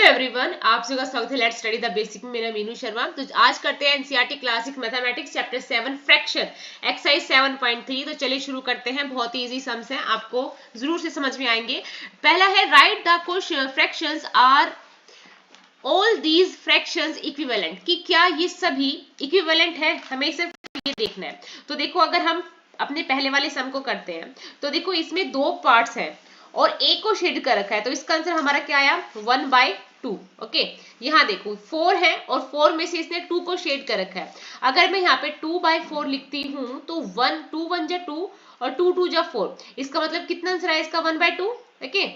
Everyone, आप सभी का स्वागत है लेट्स स्टडी द बेसिक में। मेरा मीनू शर्मा। तो आज करते हैं NCERT classic mathematics chapter 7 fraction exercise 7.3। तो चलिए शुरू करते हैं। बहुत ही इजी सम्स हैं, आपको जरूर से समझ में आएंगे। पहला है write the question fractions are all these fractions equivalent, कि क्या ये सभी इक्विवेलेंट है, हमें सिर्फ ये देखना है। तो देखो, अगर हम अपने पहले वाले सम को करते हैं तो देखो इसमें दो पार्ट्स हैं और एक को शेड कर रखा है, तो इसका आंसर हमारा क्या आया 1/2। ओके, यहाँ देखो 4 है और 4 में से इसने 2 को शेड कर रखा है। अगर मैं यहाँ पे 2/4 लिखती हूँ तो 2 1 जा 2 और 2 2 जा 4, इसका मतलब कितना आंसर आया इसका 1/2। ओके,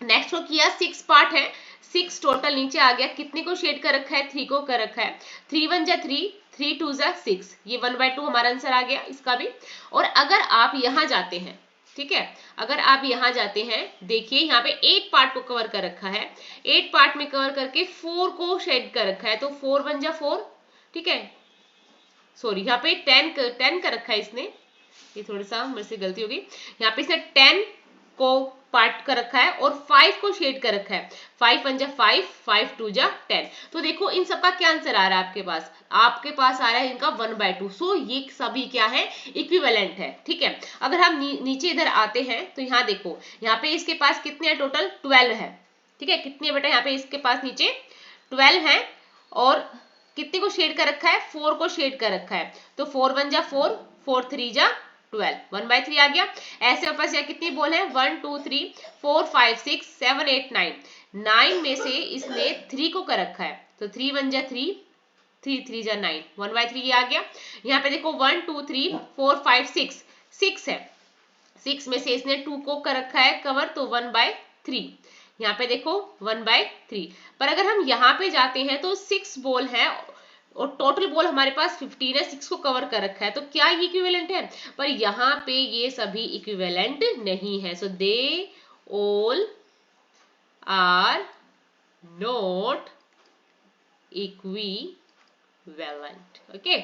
नेक्स्ट को किया 6 पार्ट है, 6 टोटल नीचे आ गया। कितने को शेड कर रखा है 3 को कर रखा है। 3 1 जा 3, 3 2 जा 6, ये 1/2 हमारा आंसर आ गया इसका भी। और अगर आप यहाँ जाते हैं, ठीक है, अगर आप यहाँ जाते हैं, देखिए यहाँ पे 8 पार्ट को कवर कर रखा है, 8 पार्ट में कवर करके 4 को शेड कर रखा है, तो 4 1 जा 4, ठीक है, सॉरी यहाँ पे 10 कर रखा है इसने, ये थोड़ा सा मेरे से गलती होगी। यहाँ पे इसने 10 को पार्ट कर रखा है और 5 को शेड कर रखा है। 5 1 जा 5, 5 2 जा 10। तो देखो इन सबका क्या आंसर आ रहा है आपके पास आ रहा है इनका 1/2। सो ये सभी क्या है इक्विवेलेंट है, ठीक है। अगर हम नीचे इधर आते हैं तो यहाँ देखो, यहाँ पे इसके पास कितने हैं टोटल 12 है, ठीक है। कितने बेटा यहाँ पे इसके पास नीचे 12 है और कितने को शेड कर रखा है 4 को शेड कर रखा है। तो 4 1 जा 4, 4 3 जा 12, 1/3 आ गया। ऐसे पास यहाँ कितनी बोल है 1 2 3 4 5 6 7 8 9, 9 में से इसने 3 को कर रखा है, तो 3 1 जा 3, 3 3 जा 9, 1/3 आ गया। यहाँ पे देखो 1 2 3 4 5 6, 6 है, 6 में से इसने 2 को कर रखा है कवर, तो 1/3। यहाँ पे देखो 1/3। पर अगर हम यहाँ पे जाते हैं तो 6 बॉल है और टोटल बॉल हमारे पास 15 है, 6 को कवर कर रखा है, तो क्या ये इक्विवेलेंट है। पर यहाँ पे ये सभी इक्विवेलेंट नहीं है। So they all are not equivalent. Okay,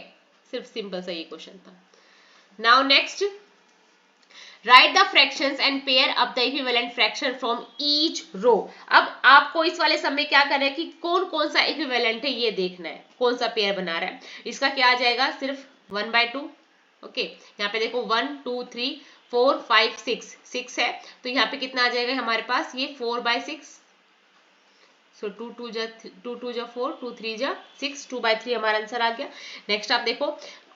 सिर्फ सिंपल सा ये क्वेश्चन था। Now next, write the fractions and pair up the equivalent fraction from each row. अब आपको इस वाले समय क्या करना है कि कौन कौन सा इक्विवेलेंट है ये देखना है, कौन सा पेयर बना रहा है। इसका क्या आ जाएगा सिर्फ 1/2। ओके, यहाँ पे देखो 1 2 3 4 5 6, 6 है, तो यहाँ पे कितना आ जाएगा हमारे पास ये 4/6। सो 2 2 जा 4, 2 3 जा 6, 2/3 हमारा आंसर आ गया। नेक्स्ट आप देखो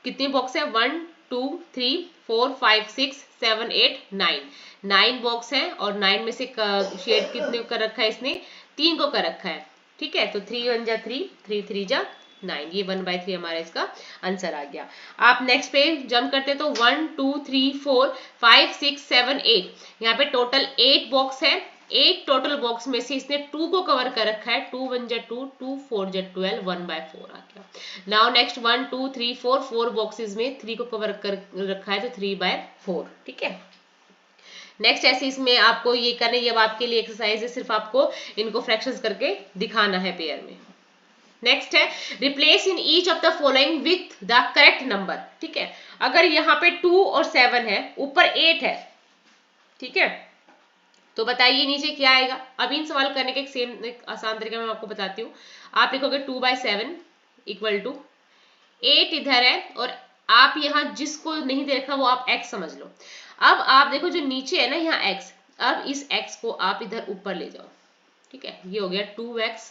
कितने बॉक्स है 1 2 3 4 5 6 7 8 9, 9 बॉक्स है और 9 में से शेड कितने कर रखा है इसने 3 को कर रखा है, ठीक है। तो 3 1 जा 3, 3 3 जा 9, ये 1/3 हमारा इसका आंसर आ गया। आप नेक्स्ट पे जंप करते तो 1 2 3 4 5 6 7 8, यहाँ पे टोटल 8 बॉक्स है। 8 टोटल बॉक्स में से इसने 2 को कवर कर रखा है, 2 1 जा 2, 2 4 जा 12, 1/4 आ गया। नाउ नेक्स्ट 1 2 3 4, 4 बॉक्सेस में 3 को कवर कर रखा है, तो 3/4, ठीक है। नेक्स्ट ऐसे इसमें आपको ये करना है, ये अब आपके लिए एक्सरसाइज है, सिर्फ आपको इनको फ्रैक्शंस करके दिखाना है पेयर में। नेक्स्ट है replace in each of the following with the correct number, ठीक है। अगर यहाँ पे 2 और 7 है, ऊपर 8 है, ठीक है, तो बताइए नीचे क्या आएगा। अब इन सवाल करने के एक आसान तरीका मैं आपको बताती हूँ। आप लिखोगे 2/7 इक्वल टू 8 इधर है और आप यहाँ जिसको नहीं दे रखा वो आप x समझ लो। अब आप देखो जो नीचे है ना यहाँ x, अब इस x को आप इधर ऊपर ले जाओ, ठीक है। ये हो गया 2x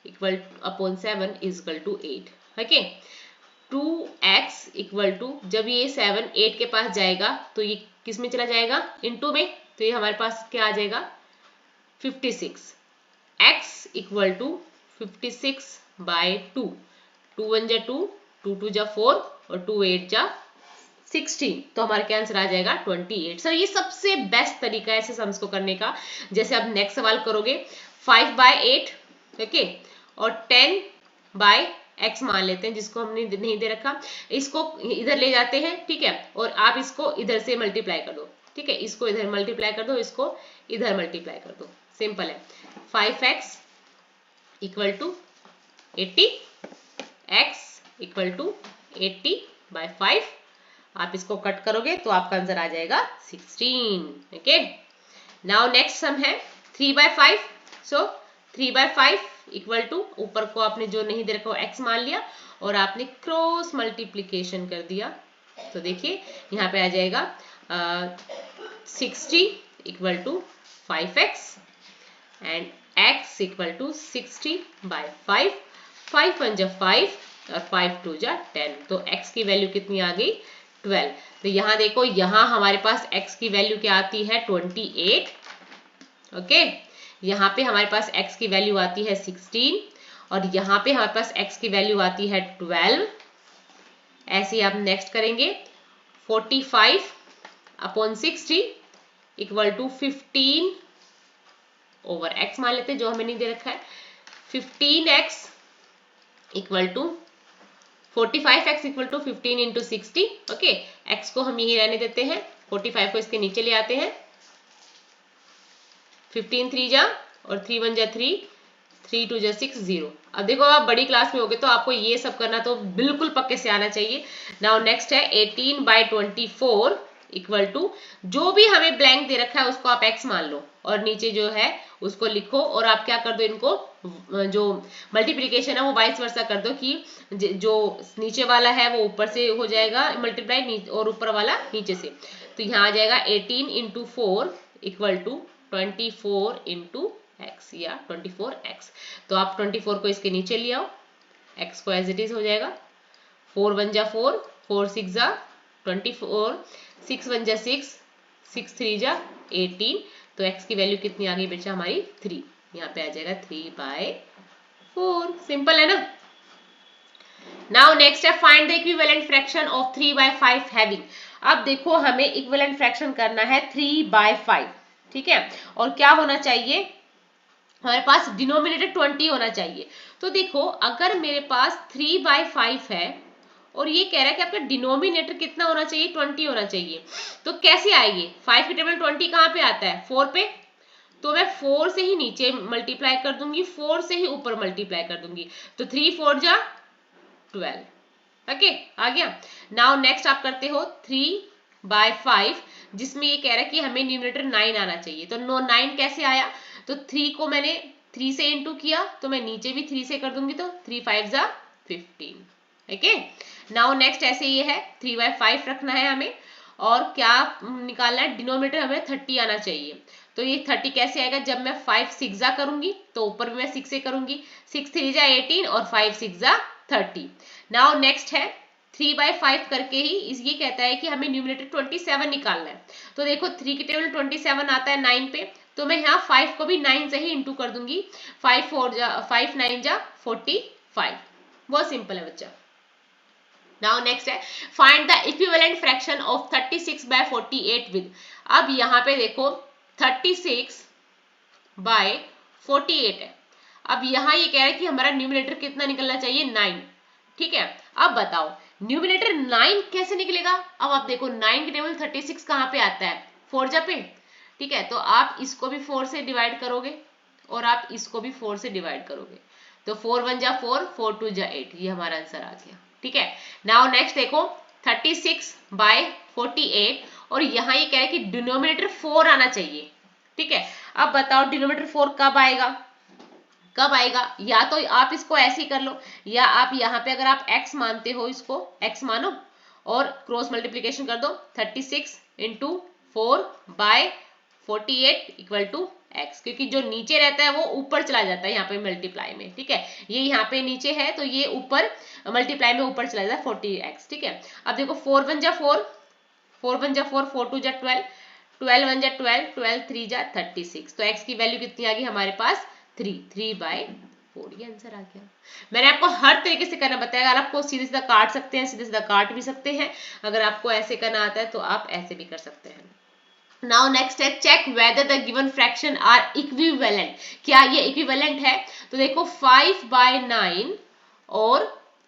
equal upon 7 is equal to 8। Okay, 2x equal to, जब ये 7 8 के पास जाएगा तो ये किस में चला जाएगा इनटू में, तो ये हमारे पास क्या आ जाएगा 56। x इक्वल टू 56/2, 2 1 जा 2, 2 2 जा 4 और 2 8 जा 16, तो हमारा क्या आंसर आ जाएगा 28। सर ये सबसे बेस्ट तरीका है ऐसे सम्स को करने का। जैसे आप नेक्स्ट सवाल करोगे 5/8, ओके, और 10/x मान लेते हैं जिसको हमने नहीं दे रखा, इसको इधर ले जाते हैं, ठीक है, और आप इसको इधर से मल्टीप्लाई कर दो, ठीक है, इसको इधर मल्टीप्लाई कर दो, इसको इधर मल्टीप्लाई कर दो, सिंपल है। 5x equal to 80, x equal to 80/5, आप इसको कट करोगे तो आपका आंसर आ जाएगा 16। ओके, नाउ नेक्स्ट सम है 3/5। सो 3/5 इक्वल टू, ऊपर को आपने जो नहीं दे रखा वो x मान लिया और आपने क्रॉस मल्टीप्लीकेशन कर दिया। तो देखिए यहाँ पे आ जाएगा 60 equal to 5x and x equal to 60 by 5, 5 1 जा 5 और 5 2 जा 10, तो x की वैल्यू कितनी आ गई 12। तो यहाँ देखो, यहाँ हमारे पास x की वैल्यू क्या आती है 28, ओके। यहाँ पे हमारे पास x की वैल्यू आती है 16 और यहाँ पे हमारे पास x की वैल्यू आती है 12। ऐसे आप नेक्स्ट करेंगे 45 upon 60 equal to 15 over x मान लेते हैं जो हमें नहीं दे रखा है। 15x equal to 45x equal to 15 into 60, okay. x को हम यही रहने देते हैं, 45 को इसके नीचे ले आते हैं। 15 3 जा और 3 1 जा 3, 3 2 जा 6 0। अब देखो आप बड़ी क्लास में होगे तो आपको ये सब करना तो बिल्कुल पक्के से आना चाहिए। नाउ नेक्स्ट है 18 बाय 24 इक्वल टू, जो भी हमें ब्लैंक दे रखा है उसको आप x मान लो और नीचे जो है उसको लिखो और आप क्या कर दो, इनको जो मल्टीप्लीकेशन है वो वाइस वर्सा कर दो कि जो नीचे वाला है वो ऊपर से हो जाएगा मल्टीप्लाई और ऊपर वाला नीचे से। तो यहाँ आ जाएगा 18 into 4 equal to 24 into x या 24x। तो आप 24 को इसके नीचे ले आओ, x को एज इट इज हो जाएगा 4 1 जा 4, 4 6 जा 24, 6 1 जा 6, 6 3 जा 18। तो x की वैल्यू कितनी आ गई बेटा हमारी 3, यहाँ पे आ जाएगा 3 बाय 4। सिंपल है ना। नाउ नेक्स्ट है find the equivalent fraction of 3 by 5 having. अब देखो हमें इक्विवेलेंट फ्रैक्शन करना है 3 बाय 5, ठीक है। और क्या होना चाहिए, हमारे पास डिनोमिनेटर 20 होना चाहिए। तो देखो अगर मेरे पास 3 बाय 5 है और ये कह रहा है कि आपका डिनोमिनेटर कितना होना चाहिए 20 होना चाहिए, तो कैसे आएगी 5 की टेबल 20 कहाँ पे आता है 4 पे, तो मैं 4 से ही नीचे मल्टीप्लाई कर दूंगी, 4 से ही ऊपर मल्टीप्लाई कर दूंगी, तो 3 4 जा 12, ओके आ गया। नाउ नेक्स्ट आप करते हो 3 बाय 5 जिसमें ये कह रहा है कि हमें न्यूमरेटर 9 आना चाहिए। तो 9 कैसे आया, तो 3 को मैंने 3 से इंटू किया तो मैं नीचे भी 3 से कर दूंगी, तो 3 5 जा 15, ओके। नाउ नेक्स्ट ऐसे ये है 3 बाय 5 रखना है हमें और क्या निकालना है, डिनोमिनेटर हमें 30 आना चाहिए। तो ये 30 कैसे आएगा, जब मैं 5 6 जा करूंगी तो ऊपर भी मैं 6 से करूंगी, 6 3 जा 18 और 5 6 जा 30। नाउ नेक्स्ट है 3 बाय 5 करके ही ये कहता है कि हमें न्यूमरेटर 27 निकालना है। तो देखो 3 की टेबल 27 आता है 9 पे, तो मैं यहाँ 5 को भी 9 से ही इंटू कर दूंगी, 5 9 जा 45। बहुत सिंपल है बच्चा। नाउ नेक्स्ट है find the equivalent fraction of 36 by 48 with. अब यहाँ पे देखो 36 बाय 48 है। अब यहाँ ये कह रहा है कि हमारा न्यूमरेटर कितना निकलना चाहिए 9, ठीक है। अब बताओ न्यूमरेटर 9 कैसे निकलेगा। अब आप देखो 9 की टेबल 36 कहाँ पे आता है 4 जा पे, ठीक है। तो आप इसको भी 4 से डिवाइड करोगे और आप इसको भी 4 से डिवाइड करोगे, तो 4 1 जा 4, 4 2 जा 8, ये हमारा आंसर आ गया, ठीक है। नाउ नेक्स्ट देखो 36 बाय 48 और यहाँ ये कह रहा है कि डिनोमिनेटर 4 आना चाहिए, ठीक है। अब बताओ डिनोमिनेटर 4 कब आएगा, कब आएगा, या तो आप इसको ऐसे ही कर लो या आप यहाँ पे अगर आप x मानते हो इसको x मानो और क्रॉस मल्टीप्लीकेशन कर दो 36 into 4 by 48 equal to x, क्योंकि जो नीचे रहता है वो ऊपर चला जाता है यहाँ पे मल्टीप्लाई में, ठीक है। ये यहाँ पे नीचे है तो ये ऊपर मल्टीप्लाई में ऊपर चला जाता है 40x, ठीक है। अब देखो 4 1 जा 4, 4 1 जा 4, 4 2 जा 12, 12 1 जा 12, 12 3 जा 36। तो x की वैल्यू कितनी आ गई हमारे पास 3 बाय 4, ये आंसर आ गया। मैंने आपको हर तरीके से करना बताया, अगर आपको सीधे सीधा काट सकते हैं सीधे सीधा काट भी सकते हैं, अगर आपको ऐसे करना आता है तो आप ऐसे भी कर सकते हैं। नाउ नेक्स्ट है check whether the given fraction are equivalent, क्या ये इक्विवेलेंट है। तो देखो 5 बाय 9 और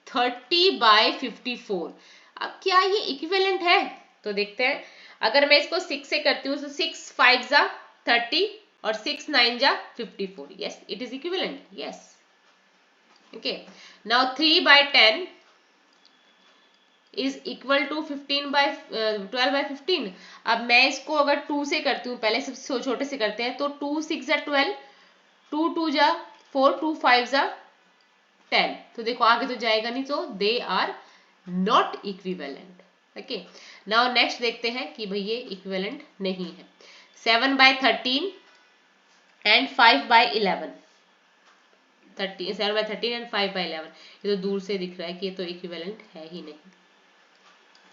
30 बाय 54, अब क्या ये इक्विवेलेंट है, तो देखते हैं। अगर मैं इसको 6 से करती हूँ तो 6 5 जा 30 और 6 9 जा 54, yes it is equivalent, yes, okay. Now 3 by 10 is equal to 15 by 12 by 15। अब मैं इसको अगर 2 से करती हूँ, पहले सबसे छोटे से करते हैं, तो 2 6 जा 12, 2 2 जा 4 2 5 10, तो देखो आगे तो जाएगा नहीं, तो they are not equivalent. Okay, now next देखते हैं कि भाई ये इक्विवेलेंट नहीं है। 7/13 एंड 5/11, 7/13 एंड 5/11, ये तो दूर से दिख रहा है कि ये तो इक्विवेलेंट है ही नहीं।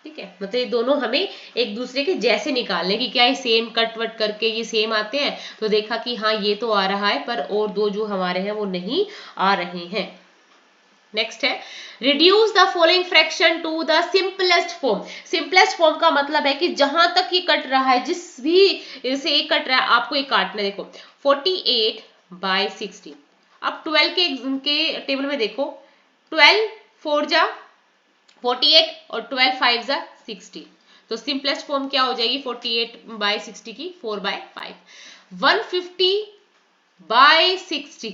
ठीक है, मतलब ये दोनों हमें एक दूसरे के जैसे निकालने की, क्या ये सेम कट वट करके ये सेम आते हैं, तो देखा कि हाँ ये तो आ रहा है, पर और दो जो हमारे हैं वो नहीं आ रहे हैं। नेक्स्ट है reduce the following fraction to the simplest form. Simplest form का मतलब है कि जहां तक ये कट रहा है, जिस भी से ये कट रहा है आपको ये काटना है। देखो 48/60, अब 12 के टेबल में देखो 12 4 जा 48 और 12 5 जा 60, तो सिंपलेस्ट फॉर्म क्या हो जाएगी 48/60 की 4/5। 150/60,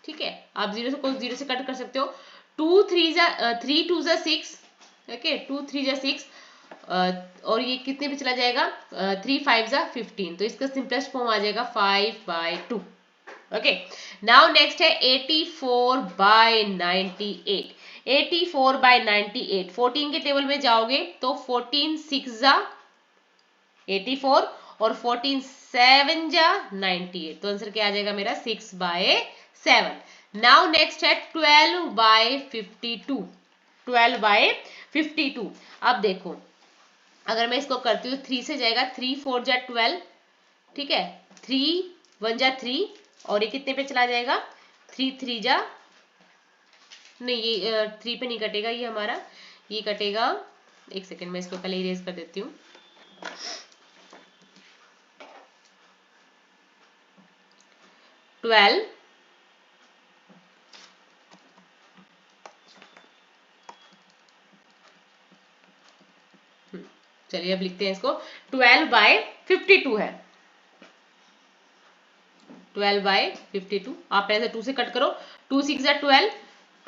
ठीक है, आप जीरो से कट कर सकते हो। 2 3 3 2 6, ओके 2 3 6, और ये कितने पे चला जाएगा 3 5 15, तो इसका सिंपलेस्ट फॉर्म आ जाएगा 5/2। ओके, नाउ नेक्स्ट है 84/98। 84/98, 14 के टेबल में जाओगे तो 14 6 84 और 14 7 98, तो आंसर क्या आ जाएगा मेरा 6/7। नाउ नेक्स्ट है 12/52। 12/52, अब देखो अगर मैं इसको करती हूँ 3 से जाएगा, 3 4 12, ठीक है, 3 1 3, और ये कितने पे चला जाएगा 3 3 नहीं, ये 3 पे नहीं कटेगा, ये हमारा ये कटेगा, एक सेकेंड मैं इसको पहले इरेज कर देती हूँ। 12 चलिए अब लिखते हैं इसको, 12/52 है। 12/52, आप पहले से 2 से कट करो, 2 6 12,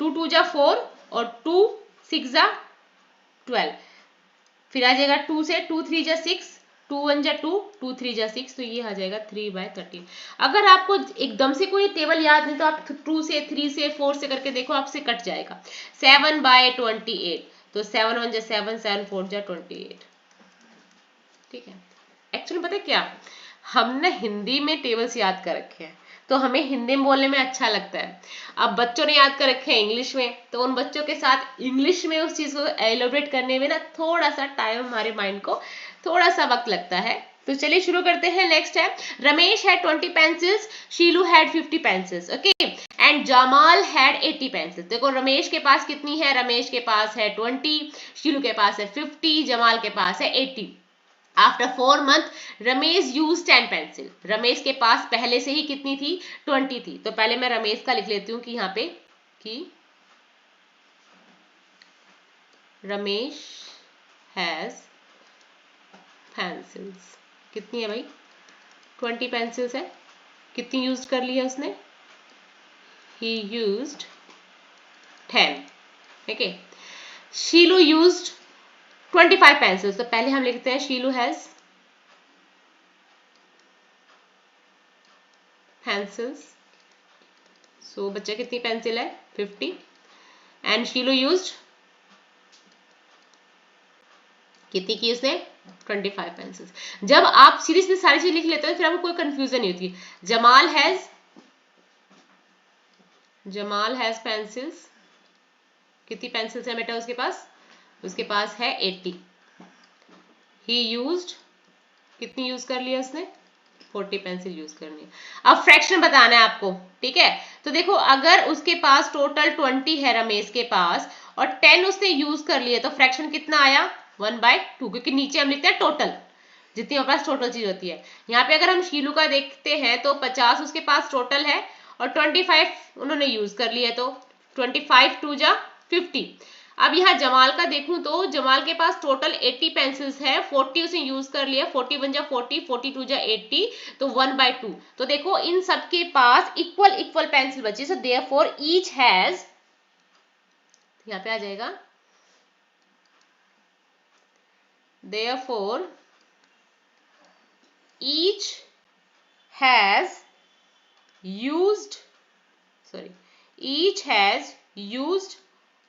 2 2 4 और 2 6 12, फिर आ जाएगा 2 से 2 3 6, 2 1 2, 2 3 6, तो ये आ जाएगा 3/13। अगर आपको एकदम से कोई टेबल याद नहीं तो आप 2 से 3 से 4 से करके देखो, आपसे कट जाएगा। 7/28, तो 7 1 7, 7 4 28, ठीक है। एक्चुअली पता है क्या, हम ना हिंदी में टेबल्स याद कर रखे हैं, तो हमें हिंदी में बोलने में अच्छा लगता है। अब बच्चों ने याद कर रखे हैं इंग्लिश में, तो उन बच्चों के साथ इंग्लिश में उस चीज को एलोबरेट करने में ना थोड़ा सा टाइम, हमारे माइंड को थोड़ा सा वक्त लगता है। तो चलिए शुरू करते हैं। नेक्स्ट है Ramesh had 20 pencils, शीलू had 50 pencils, okay, and Jamal had 80 pencils. देखो रमेश के पास कितनी है, रमेश के पास है 20, शीलू के पास है 50, जमाल के पास है 80। After 4 month Ramesh use 10 pencil. Ramesh के पास पहले से ही कितनी थी 20 थी, तो पहले मैं रमेश का लिख लेती हूँ कि यहाँ पे कि रमेश हैज पेंसिल्स, कितनी है भाई 20 पेंसिल्स है, कितनी यूज कर ली है उसने, ही यूज्ड 10, ओके। शीलू यूज्ड 25 पेंसिल्स, तो पहले हम लिखते हैं शीलू हैज पेंसिल्स, सो बच्चा कितनी पेंसिल है 50, एंड शीलू यूज्ड कितनी की उसने 25 पेंसिल्स। जब आप सीरीज में सारी चीज लिख लेते हो फिर आपको कोई कंफ्यूजन नहीं होती। जमाल हैज पेंसिल्स, कितनी पेंसिल्स है बेटा उसके पास है 80। ही यूज्ड, कितनी यूज कर लिया उसने 40 पेंसिल यूज करनी है। अब फ्रैक्शन बताना है आपको, ठीक है। तो देखो अगर उसके पास टोटल 20 है रमेश के पास और 10 उसने यूज कर लिया, तो फ्रैक्शन कितना आया 1/2, क्योंकि नीचे हम लिखते हैं टोटल, जितनी हमारे पास टोटल चीज होती है। यहाँ पे अगर हम शीलू का देखते हैं तो 50 उसके पास टोटल है और 25 उन्होंने यूज कर लिया, तो 25 2 50। अब यहाँ जमाल का देखूं तो जमाल के पास टोटल 80 पेंसिल्स है, 40 उसने यूज कर लिया, 41 40, 42 80, तो 1/2। तो देखो इन सबके पास इक्वल इक्वल पेंसिल बची, सो देयरफॉर ईच हैज, यहाँ पे आ जाएगा therefore each has used each has used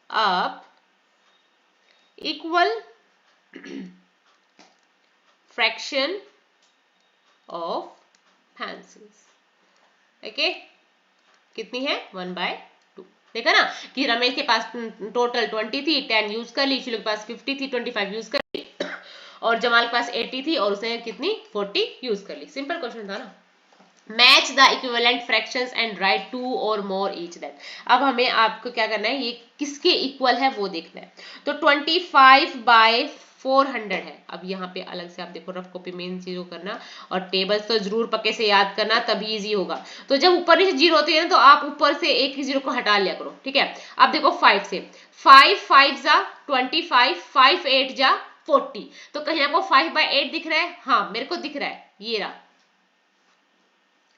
up equal fraction of pencils. Okay, कितनी है 1/2। देखा ना कि रमेश के पास टोटल 20 थी, 10 यूज कर ली, शीलू के पास 50 थी, 25 यूज कर ली, और जमाल के पास 80 थी और उसने कितनी 40 यूज कर ली। सिंपल क्वेश्चन था ना। Match the equivalent fractions and right 2 और मोर ईच दैट। अब हमें आपको क्या करना है, ये किसके इक्वल है वो देखना है। तो 25/400 है। अब यहाँ पे अलग से आप देखो रफ कॉपी मेन जीरो करना और टेबल्स तो जरूर पक्के से याद करना, तभी इजी होगा। तो जब ऊपर नीचे जीरो होती है ना तो आप ऊपर से एक जीरो को हटा लिया करो, ठीक है। अब देखो 5 से 5 5 जा 25, 5 8 जा 40। तो कहीं आपको 5/8 दिख रहा है? हाँ मेरे को दिख रहा है, ये रहा।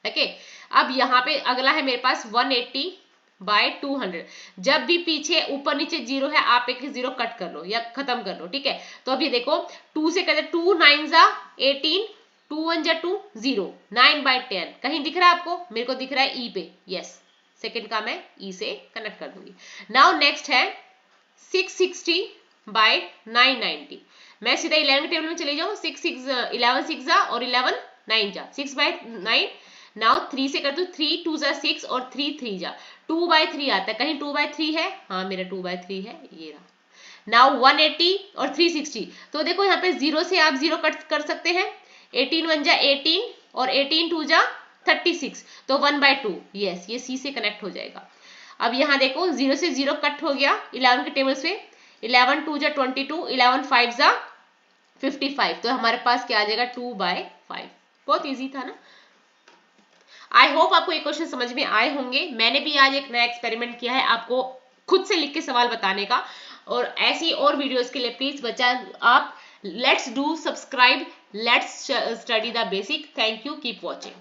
ओके, अब यहाँ पे अगला है मेरे पास 180/200। जब भी पीछे ऊपर नीचे जीरो है आप एक जीरो कट कर लो या खत्म कर लो, ठीक है। तो अभी देखो 2 से कहते 2 9 जा 18, 2 1 जा 2 0, 9/10 कहीं दिख रहा है आपको? मेरे को दिख रहा है ई पे, यस। सेकंड का मैं ई से कनेक्ट कर दूंगी। नाउ नेक्स्ट है 660/990। मैं सीधा 11 टेबल में चले जाऊँ, 11 6 जा और 11 9 जा, 6/9। नाउ 3 से कर दो, 3 2 जा 6 और 3 3 जा 2/3 आता है। कहीं 2/3 है? हाँ मेरा 2/3 है, ये रहा। नाउ 180 और 360। तो देखो यहाँ पे जीरो से आप जीरो कट कर सकते हैं। 18 1 जा 18 और 18 2 जा 36, तो 1/2, यस ये सी से कनेक्ट हो जाएगा। अब यहाँ देखो जीरो से जीरो कट हो गया 11 के टेबल से। 11 2 जा 22, 11 5 जा 55, तो हमारे पास क्या आ जाएगा 2/5। बहुत इजी था ना। आई होप आपको ये क्वेश्चन समझ में आए होंगे। मैंने भी आज एक नया एक्सपेरिमेंट किया है आपको खुद से लिख के सवाल बताने का, और ऐसी और वीडियोस के लिए प्लीज बच्चा आप let's do subscribe, let's study the basic. Thank you, keep watching.